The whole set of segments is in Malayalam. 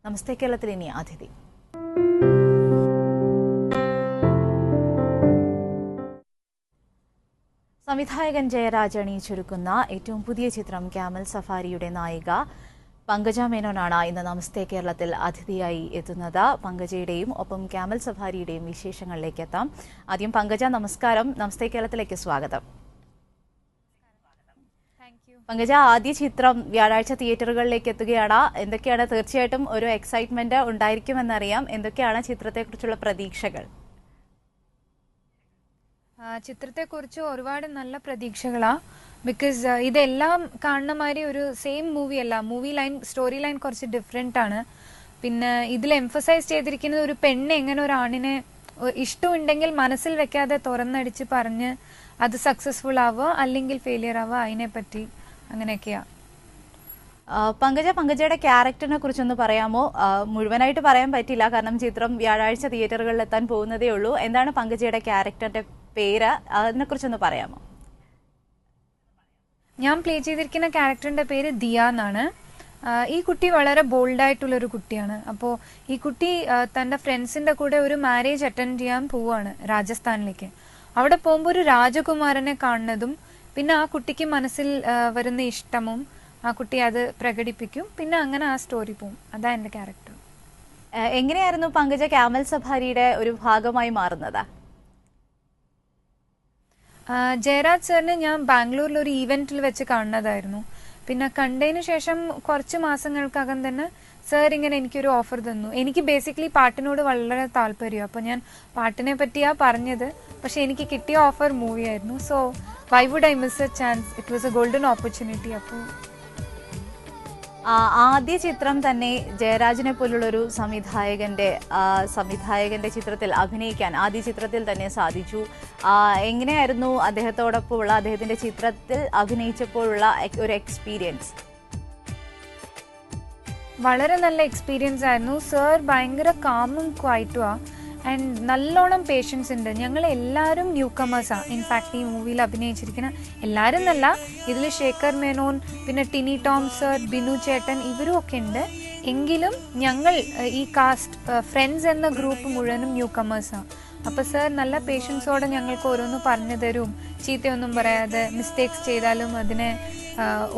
നമസ്തേ കേരളത്തിൽ ഇനി അതിഥി. സംവിധായകൻ ജയരാജ് അണിയിച്ചൊരുക്കുന്ന ഏറ്റവും പുതിയ ചിത്രം ക്യാമൽ സഫാരിയുടെ നായിക പങ്കജ മേനോനാണ് ഇന്ന് നമസ്തേ കേരളത്തിൽ അതിഥിയായി എത്തുന്നത്. പങ്കജയുടെയും ഒപ്പം ക്യാമൽ സഫാരിയുടെയും വിശേഷങ്ങളിലേക്ക് എത്താം. ആദ്യം പങ്കജ, നമസ്കാരം. നമസ്തേ കേരളത്തിലേക്ക് സ്വാഗതം. പങ്കജ, ആദ്യ ചിത്രം വ്യാഴാഴ്ച തിയേറ്ററുകളിലേക്ക് എത്തുകയാണ്. എന്തൊക്കെയാണ്, തീർച്ചയായിട്ടും ഒരു എക്സൈറ്റ്മെന്റ് ഉണ്ടായിരിക്കുമെന്നറിയാം. എന്തൊക്കെയാണ് ചിത്രത്തെക്കുറിച്ചുള്ള പ്രതീക്ഷകൾ? ചിത്രത്തെക്കുറിച്ച് ഒരുപാട് നല്ല പ്രതീക്ഷകളാ. ബിക്കോസ് ഇതെല്ലാം കാണുന്ന മാതിരി ഒരു സെയിം മൂവി അല്ല. മൂവി ലൈൻ, സ്റ്റോറി ലൈൻ കുറച്ച് ഡിഫറെന്റ് ആണ്. പിന്നെ ഇതിൽ എംഫസൈസ് ചെയ്തിരിക്കുന്നത് ഒരു പെണ്ണ് എങ്ങനെ ഒരു ആണിനെ ഇഷ്ടമുണ്ടെങ്കിൽ മനസ്സിൽ വെക്കാതെ തുറന്നടിച്ച് പറഞ്ഞ് അത് സക്സസ്ഫുൾ ആവുക അല്ലെങ്കിൽ ഫെയിലിയർ ആവുക, അതിനെപ്പറ്റി അങ്ങനെയൊക്കെയാ. പങ്കജയുടെ ക്യാരക്ടറിനെ കുറിച്ചൊന്ന് പറയാമോ? മുഴുവനായിട്ട് പറയാൻ പറ്റില്ല, കാരണം ചിത്രം വ്യാഴാഴ്ച തിയേറ്ററുകളിൽ എത്താൻ പോകുന്നതേ ഉള്ളൂ. എന്താണ് പങ്കജയുടെ ക്യാരക്ടറിന്റെ പേര്? അതിനെ കുറിച്ചൊന്ന് പറയാമോ? ഞാൻ പ്ലേ ചെയ്തിരിക്കുന്ന ക്യാരക്ടറിന്റെ പേര് ദിയ എന്നാണ്. ഈ കുട്ടി വളരെ ബോൾഡായിട്ടുള്ളൊരു കുട്ടിയാണ്. അപ്പോൾ ഈ കുട്ടി തൻ്റെ ഫ്രണ്ട്സിന്റെ കൂടെ ഒരു മാരേജ് അറ്റൻഡ് ചെയ്യാൻ പോവുകയാണ് രാജസ്ഥാനിലേക്ക്. അവിടെ പോകുമ്പോൾ ഒരു രാജകുമാരനെ കാണുന്നതും പിന്നെ ആ കുട്ടിക്ക് മനസ്സിൽ വരുന്ന ഇഷ്ടമും ആ കുട്ടി അത് പ്രകടിപ്പിക്കും. പിന്നെ അങ്ങനെ ആ സ്റ്റോറി പോവും. അതാ എൻ്റെ ക്യാരക്ടർ. എങ്ങനെയായിരുന്നു പങ്കജ ക്യാമൽ സഫാരിയുടെ ഒരു ഭാഗമായി മാറുന്നത്? ജയരാജ് സാറിന് ഞാൻ ബാംഗ്ലൂരിൽ ഒരു ഈവെന്റിൽ വെച്ച് കാണുന്നതായിരുന്നു. പിന്നെ കണ്ടതിന് ശേഷം കുറച്ച് മാസങ്ങൾക്കകം തന്നെ സാർ ഇങ്ങനെ എനിക്കൊരു ഓഫർ തന്നു. എനിക്ക് ബേസിക്കലി പാട്ടിനോട് വളരെ താല്പര്യം. അപ്പോൾ ഞാൻ പാട്ടിനെ പറ്റിയാ പറഞ്ഞത്. പക്ഷെ എനിക്ക് കിട്ടിയ ഓഫർ മൂവി ആയിരുന്നു. So why would I miss a chance? It was a golden opportunity. അപ്പോൾ ആദ്യ ചിത്രം തന്നെ ജയരാജിനെ പോലുള്ളൊരു സംവിധായകന്റെ ചിത്രത്തിൽ അഭിനയിക്കാൻ ആദ്യ ചിത്രത്തിൽ തന്നെ സാധിച്ചു. എങ്ങനെയായിരുന്നു അദ്ദേഹത്തോടൊപ്പമുള്ള, അദ്ദേഹത്തിന്റെ ചിത്രത്തിൽ അഭിനയിച്ചപ്പോഴുള്ള ഒരു എക്സ്പീരിയൻസ്? വളരെ നല്ല എക്സ്പീരിയൻസ് ആയിരുന്നു. സർ ഭയങ്കര കാമും ക്വൈറ്റുവാ ആൻഡ് നല്ലോണം പേഷ്യൻസ് ഉണ്ട്. ഞങ്ങൾ എല്ലാവരും ന്യൂ കമേഴ്സാണ്. ഇൻഫാക്ട് ഈ മൂവിയിൽ അഭിനയിച്ചിരിക്കുന്ന എല്ലാവരും എന്നല്ല, ഇതിൽ ശേഖർ മേനോൻ, പിന്നെ ടിനി ടോം സർ, ബിനു ചേട്ടൻ, ഇവരും ഒക്കെ ഉണ്ട്. എങ്കിലും ഞങ്ങൾ ഈ കാസ്റ്റ് ഫ്രണ്ട്സ് എന്ന ഗ്രൂപ്പ് മുഴുവനും ന്യൂ കമേഴ്സാണ്. അപ്പോൾ സർ നല്ല പേഷ്യൻസോടെ ഞങ്ങൾക്ക് ഓരോന്ന് പറഞ്ഞു തരും. ചീത്തയൊന്നും പറയാതെ, മിസ്റ്റേക്സ് ചെയ്താലും അതിനെ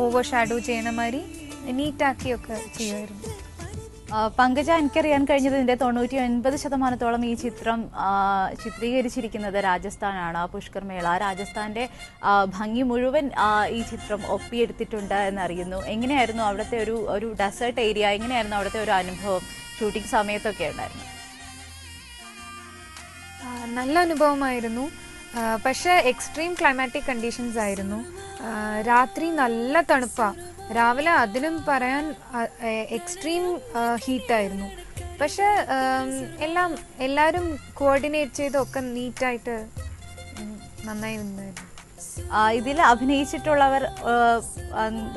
ഓവർ ഷാഡോ ചെയ്യണ മാതിരി നീറ്റാക്കിയൊക്കെ ചെയ്യുമായിരുന്നു. പങ്കജ, എനിക്കറിയാൻ കഴിഞ്ഞത് ഇതിന്റെ 99% ഈ ചിത്രം ചിത്രീകരിച്ചിരിക്കുന്നത് രാജസ്ഥാനാണ്. പുഷ്കർ മേള, രാജസ്ഥാന്റെ ഭംഗി മുഴുവൻ ഈ ചിത്രം ഒപ്പിയെടുത്തിട്ടുണ്ട് എന്നറിയുന്നു. എങ്ങനെയായിരുന്നു അവിടുത്തെ ഒരു ഡെസേർട്ട് ഏരിയ, എങ്ങനെയായിരുന്നു അവിടുത്തെ ഒരു അനുഭവം ഷൂട്ടിംഗ് സമയത്തൊക്കെ ഉണ്ടായിരുന്നു? നല്ല അനുഭവമായിരുന്നു. പക്ഷേ എക്സ്ട്രീം ക്ലൈമാറ്റിക് കണ്ടീഷൻസ് ആയിരുന്നു. രാത്രി നല്ല തണുപ്പാണ്, രാവിലെ അതിനും പറയാൻ എക്സ്ട്രീം ഹീറ്റായിരുന്നു. പക്ഷെ എല്ലാവരും കോർഡിനേറ്റ് ചെയ്തൊക്കെ നീറ്റായിട്ട് നന്നായി നിന്നായിരുന്നു. ഇതിൽ അഭിനയിച്ചിട്ടുള്ളവർ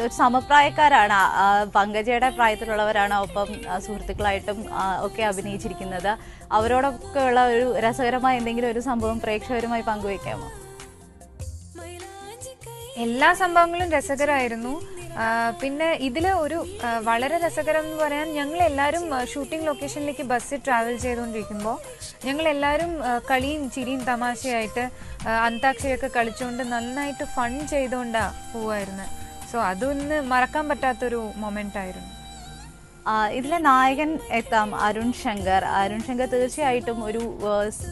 ഒരു സമപ്രായക്കാരാണ്, പങ്കജയുടെ പ്രായത്തിലുള്ളവരാണ്. ഒപ്പം സുഹൃത്തുക്കളായിട്ടും ഒക്കെ അഭിനയിച്ചിരിക്കുന്നത്. അവരോടൊക്കെ ഉള്ള ഒരു രസകരമായ എന്തെങ്കിലും ഒരു സംഭവം പ്രേക്ഷകരുമായി പങ്കുവയ്ക്കാമോ? എല്ലാ സംഭവങ്ങളും രസകരമായിരുന്നു. പിന്നെ ഇതിൽ ഒരു വളരെ രസകരം എന്ന് പറയാൻ, ഞങ്ങൾ എല്ലാവരും ഷൂട്ടിംഗ് ലൊക്കേഷനിലേക്ക് ബസ്സിൽ ട്രാവൽ ചെയ്തുകൊണ്ടിരിക്കുമ്പോൾ ഞങ്ങളെല്ലാവരും കളിയും ചിരിയും തമാശയായിട്ട് അന്താക്ഷരിയൊക്കെ കളിച്ചുകൊണ്ട് നന്നായിട്ട് ഫൺ ചെയ്തുകൊണ്ടാണ് പോവായിരുന്നത്. സോ അതൊന്ന് മറക്കാൻ പറ്റാത്തൊരു മൊമെന്റ് ആയിരുന്നു. ഇതിലെ നായകൻ എത്താം അരുൺ ശങ്കർ. തീർച്ചയായിട്ടും ഒരു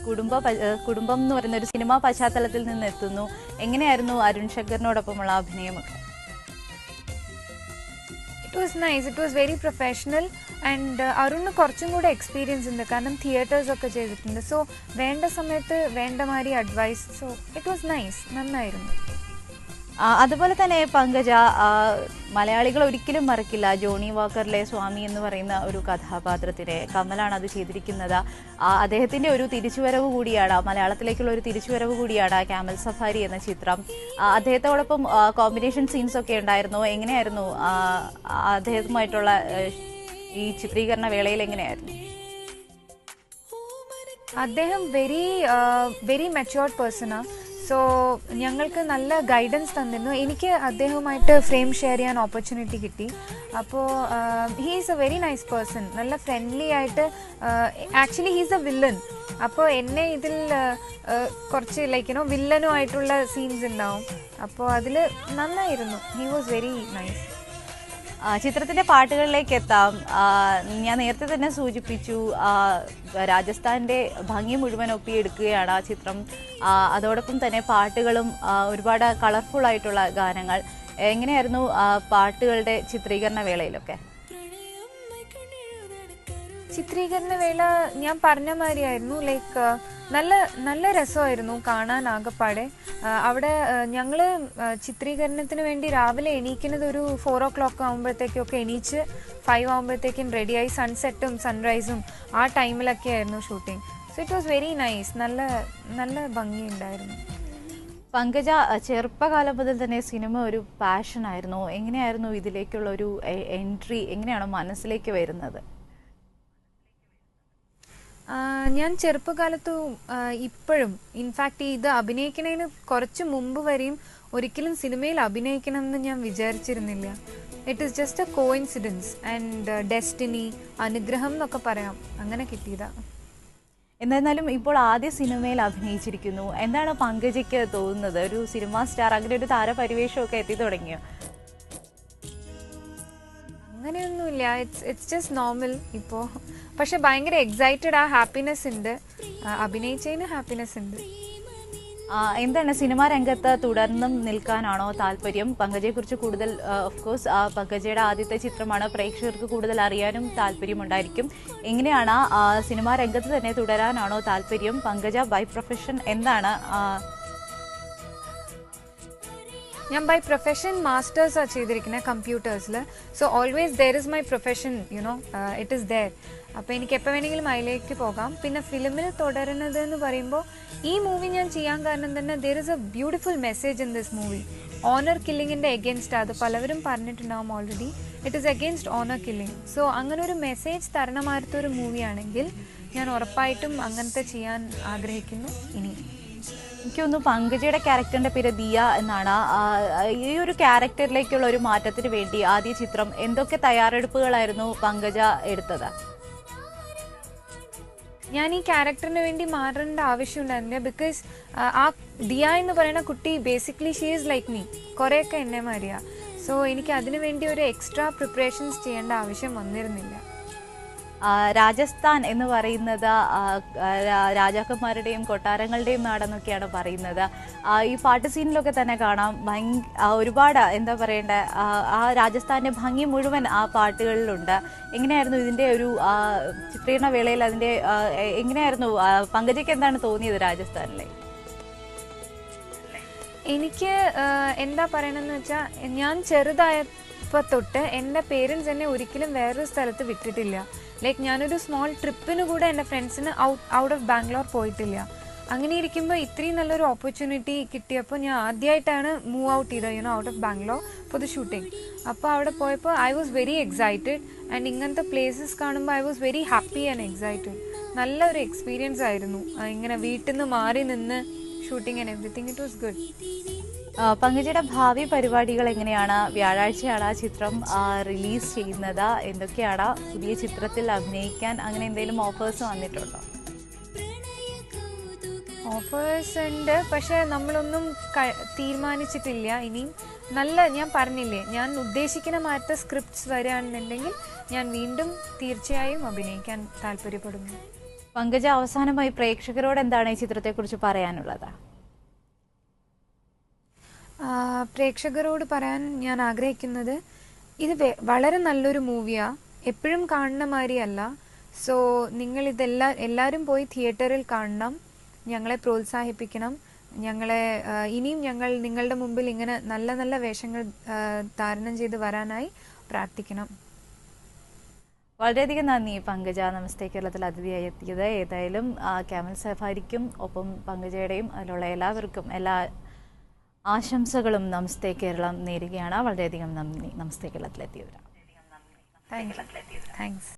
കുടുംബം എന്ന് പറയുന്ന ഒരു സിനിമാ പശ്ചാത്തലത്തിൽ നിന്ന് എത്തുന്നു. എങ്ങനെയായിരുന്നു അരുൺ ശങ്കറിനോടൊപ്പമുള്ള അഭിനയമൊക്കെ? It was nice. It was very professional and അരുണിന് കുറച്ചും കൂടെ എക്സ്പീരിയൻസ് ഉണ്ട്, കാരണം തിയേറ്റേഴ്സ് ഒക്കെ ചെയ്തിട്ടുണ്ട്. സോ വേണ്ട സമയത്ത് വേണ്ട മാതിരി advice. So it was nice, നന്നായിരുന്നു. അതുപോലെ തന്നെ പങ്കജ, മലയാളികൾ ഒരിക്കലും മറക്കില്ല ജോണി വാക്കറിലെ സ്വാമി എന്ന് പറയുന്ന ഒരു കഥാപാത്രത്തിനെ. കമലാണ് അത് ചെയ്തിരിക്കുന്നത്. അദ്ദേഹത്തിന്റെ ഒരു തിരിച്ചുവരവ് കൂടിയാണ്, മലയാളത്തിലേക്കുള്ള ഒരു തിരിച്ചുവരവ് കൂടിയാണ് ക്യാമൽ സഫാരി എന്ന ചിത്രം. അദ്ദേഹത്തോടൊപ്പം കോമ്പിനേഷൻ സീൻസ് ഒക്കെ ഉണ്ടായിരുന്നു. എങ്ങനെയായിരുന്നു അദ്ദേഹവുമായിട്ടുള്ള ഈ ചിത്രീകരണ വേളയിൽ? എങ്ങനെയായിരുന്നു? അദ്ദേഹം വെരി മെച്യൂർഡ് പേഴ്സണാണ്. സോ ഞങ്ങൾക്ക് നല്ല ഗൈഡൻസ് തന്നിരുന്നു. എനിക്ക് അദ്ദേഹവുമായിട്ട് ഫ്രെയിം ഷെയർ ചെയ്യാൻ ഓപ്പർച്യൂണിറ്റി കിട്ടി. അപ്പോൾ he's A very nice person, നല്ല ഫ്രണ്ട്ലി ആയിട്ട്. Actually he's A villain. അപ്പോൾ എന്നെ ഇതിൽ കുറച്ച് വില്ലനും ആയിട്ടുള്ള സീൻസ് ഉണ്ടാവും. അപ്പോൾ അതിൽ നന്നായിരുന്നു. He was very nice. ചിത്രത്തിന്റെ പാട്ടുകളിലേക്ക് എത്താം. ഞാൻ നേരത്തെ തന്നെ സൂചിപ്പിച്ചു, രാജസ്ഥാന്റെ ഭംഗി മുഴുവൻ ഒപ്പിയെടുക്കുകയാണ് ആ ചിത്രം. അതോടൊപ്പം തന്നെ പാട്ടുകളും ഒരുപാട് കളർഫുൾ ആയിട്ടുള്ള ഗാനങ്ങൾ. എങ്ങനെയായിരുന്നു പാട്ടുകളുടെ ചിത്രീകരണ വേളയിലൊക്കെ? ചിത്രീകരണ വേള ഞാൻ പറഞ്ഞ മാതിരിയായിരുന്നു. ലൈക്ക് നല്ല നല്ല രസമായിരുന്നു കാണാൻ ആകെപ്പാടെ. അവിടെ ഞങ്ങൾ ചിത്രീകരണത്തിന് വേണ്ടി രാവിലെ എണീക്കുന്നത് ഒരു 4 o'clock ആകുമ്പോഴത്തേക്കൊക്കെ എണീച്ച് 5 ആകുമ്പോഴത്തേക്കും റെഡിയായി. സൺസെറ്റും സൺറൈസും ആ ടൈമിലൊക്കെ ആയിരുന്നു shooting. So it was very nice. നല്ല നല്ല ഭംഗിയുണ്ടായിരുന്നു. പങ്കജ, ചെറുപ്പകാലം മുതൽ തന്നെ സിനിമ ഒരു പാഷനായിരുന്നു. എങ്ങനെയായിരുന്നു ഇതിലേക്കുള്ള ഒരു എൻട്രി? എങ്ങനെയാണ് മനസ്സിലേക്ക് വരുന്നത്? ഞാൻ ചെറുപ്പകാലത്ത് ഇപ്പോഴും ഇൻഫാക്റ്റ് ഇത് അഭിനയിക്കുന്നതിന് കുറച്ച് മുമ്പ് വരെയും ഒരിക്കലും സിനിമയിൽ അഭിനയിക്കണം എന്ന് ഞാൻ വിചാരിച്ചിരുന്നില്ല. It is just a coincidence and destiny, അനുഗ്രഹം എന്നൊക്കെ പറയാം. അങ്ങനെ കിട്ടിയതാ. എന്നിരുന്നാലും ഇപ്പോൾ ആദ്യ സിനിമയിൽ അഭിനയിച്ചിരിക്കുന്നു. എന്താണ് പങ്കജയ്ക്ക് തോന്നുന്നത്? ഒരു സിനിമാ സ്റ്റാർ, അങ്ങനെ ഒരു താരപരിവേഷമൊക്കെ എത്തി തുടങ്ങിയോ? അങ്ങനെയൊന്നുമില്ല. ഇറ്റ്സ് ജസ്റ്റ് നോർമൽ ഇപ്പോൾ. പക്ഷെ ഭയങ്കര എക്സൈറ്റഡ്, ആ ഹാപ്പിനെസ് ഉണ്ട്. അഭിനയിച്ചതിന് ഹാപ്പിനെസ് ഉണ്ട്. എന്താണ് സിനിമാ രംഗത്ത് തുടർന്നും നിൽക്കാനാണോ താല്പര്യം? പങ്കജയെക്കുറിച്ച് കൂടുതൽ, ഓഫ് കോഴ്സ് പങ്കജയുടെ ആദ്യത്തെ ചിത്രമാണ്, പ്രേക്ഷകർക്ക് കൂടുതൽ അറിയാനും താല്പര്യമുണ്ടായിരിക്കും. എങ്ങനെയാണ് സിനിമാ രംഗത്ത് തന്നെ തുടരാനാണോ താല്പര്യം? പങ്കജ ബൈ പ്രൊഫഷൻ എന്താണ്? ഞാൻ ബൈ പ്രൊഫഷൻ മാസ്റ്റേഴ്സാണ് ചെയ്തിരിക്കുന്നത് കമ്പ്യൂട്ടേഴ്സിൽ. So always there is my profession, it is there. അപ്പോൾ എനിക്ക് എപ്പോൾ വേണമെങ്കിലും അതിലേക്ക് പോകാം. പിന്നെ ഫിലിമിൽ തുടരുന്നത് എന്ന് പറയുമ്പോൾ ഈ മൂവി ഞാൻ ചെയ്യാൻ കാരണം തന്നെ there is a beautiful message in this movie. Honour കില്ലിങ്ങിൻ്റെ എഗെയിൻസ്റ്റ്, അത് പലവരും പറഞ്ഞിട്ടുണ്ടാവും already. It is against honour killing. So അങ്ങനെ ഒരു മെസ്സേജ് തരണമായിരുത്ത ഒരു മൂവിയാണെങ്കിൽ ഞാൻ ഉറപ്പായിട്ടും അങ്ങനത്തെ ചെയ്യാൻ ആഗ്രഹിക്കുന്നു. ഇനി എനിക്കൊന്നു പങ്കജയുടെ ക്യാരക്ടറിന്റെ പേര് ദിയ എന്നാണ്. ഈ ഒരു ക്യാരക്ടറിലേക്കുള്ള ഒരു മാറ്റത്തിന് വേണ്ടി ആദ്യ ചിത്രം എന്തൊക്കെ തയ്യാറെടുപ്പുകളായിരുന്നു പങ്കജ എടുത്തത്? ഞാൻ ഈ ക്യാരക്ടറിന് വേണ്ടി മാറേണ്ട ആവശ്യമുണ്ടായിരുന്നില്ല. ബിക്കോസ് ആ ദിയ എന്ന് പറയുന്ന കുട്ടി basically she is like me, കുറേയൊക്കെ എന്നെ മാറിയ. സോ എനിക്ക് അതിനു വേണ്ടി ഒരു എക്സ്ട്രാ പ്രിപ്പറേഷൻസ് ചെയ്യേണ്ട ആവശ്യം വന്നിരുന്നില്ല. രാജസ്ഥാൻ എന്ന് പറയുന്നത് രാജാക്കന്മാരുടെയും കൊട്ടാരങ്ങളുടെയും നാടെന്നൊക്കെയാണ് പറയുന്നത്. ഈ പാട്ട് സീനിലൊക്കെ തന്നെ കാണാം ഒരുപാട് എന്താ പറയേണ്ട, ആ രാജസ്ഥാന്റെ ഭംഗി മുഴുവൻ ആ പാട്ടുകളിലുണ്ട്. എങ്ങനെയായിരുന്നു ഇതിന്റെ ഒരു ചിത്രീകരണ വേളയിൽ അതിന്റെ എങ്ങനെയായിരുന്നു? പങ്കജയ്ക്ക് എന്താണ് തോന്നിയത് രാജസ്ഥാനിലെ? എനിക്ക് എന്താ പറയണമെന്ന് വെച്ചാൽ, ഞാൻ ചെറുതായപ്പോൾ തൊട്ട് എൻ്റെ പേരൻസ് എന്നെ ഒരിക്കലും വേറൊരു സ്ഥലത്ത് വിട്ടിട്ടില്ല. ലൈക്ക് ഞാനൊരു സ്മോൾ ട്രിപ്പിന് കൂടെ എൻ്റെ ഫ്രണ്ട്സിന് ഔട്ട് ഓഫ് ബാംഗ്ലൂർ പോയിട്ടില്ല. അങ്ങനെ ഇരിക്കുമ്പോൾ ഇത്രയും നല്ലൊരു ഓപ്പർച്യൂണിറ്റി കിട്ടിയപ്പോൾ ഞാൻ ആദ്യമായിട്ടാണ് മൂവ് ഔട്ട് ചെയ്തത്, out of Bangalore for the shooting. അപ്പോൾ അവിടെ പോയപ്പോൾ I was very excited. And ഇങ്ങനത്തെ പ്ലേസസ് കാണുമ്പോൾ I was very happy and excited. നല്ലൊരു എക്സ്പീരിയൻസ് ആയിരുന്നു. ഇങ്ങനെ വീട്ടിൽ നിന്ന് മാറി നിന്ന് shooting and everything, it was good. പങ്കജയുടെ ഭാവി പരിപാടികൾ എങ്ങനെയാണ്? വ്യാഴാഴ്ചയാണ് ആ ചിത്രം റിലീസ് ചെയ്യുന്നത്. എന്തൊക്കെയാണ് പുതിയ ചിത്രത്തിൽ അഭിനയിക്കാൻ അങ്ങനെ എന്തെങ്കിലും ഓഫേഴ്സ് വന്നിട്ടുണ്ടോ? ഓഫേഴ്സ് ഉണ്ട്, പക്ഷെ നമ്മളൊന്നും തീരുമാനിച്ചിട്ടില്ല. ഇനിയും ഞാൻ പറഞ്ഞില്ലേ, ഞാൻ ഉദ്ദേശിക്കുന്ന മാറ്റ സ്ക്രിപ്റ്റ്സ് വരികയാണെന്നുണ്ടെങ്കിൽ ഞാൻ വീണ്ടും തീർച്ചയായും അഭിനയിക്കാൻ താല്പര്യപ്പെടുന്നു. പങ്കജ, അവസാനമായി പ്രേക്ഷകരോട് എന്താണ് ഈ ചിത്രത്തെക്കുറിച്ച് പറയാനുള്ളത്? പ്രേക്ഷകരോട് പറയാൻ ഞാൻ ആഗ്രഹിക്കുന്നത്, ഇത് വളരെ നല്ലൊരു മൂവിയാണ്, എപ്പോഴും കാണുന്ന മാതിരിയല്ല. സോ നിങ്ങൾ എല്ലാവരും പോയി തിയേറ്ററിൽ കാണണം, ഞങ്ങളെ പ്രോത്സാഹിപ്പിക്കണം. ഇനിയും ഞങ്ങൾ നിങ്ങളുടെ മുമ്പിൽ ഇങ്ങനെ നല്ല നല്ല വേഷങ്ങൾ ധാരണം ചെയ്ത് വരാനായി പ്രാർത്ഥിക്കണം. വളരെയധികം നന്ദി പങ്കജ, നമസ്തേ കേരളത്തിൽ അതിഥിയായി എത്തിയത്. ഏതായാലും ക്യാമൽ സഫാരിക്കും ഒപ്പം പങ്കജയുടെയും അതിലുള്ള എല്ലാവർക്കും എല്ലാ ആശംസകളും നമസ്തേ കേരളം നേരുകയാണ്. വളരെയധികം നന്ദി നമസ്തേ കേരളത്തിലെത്തിയവരാണ്. താങ്ക്സ്.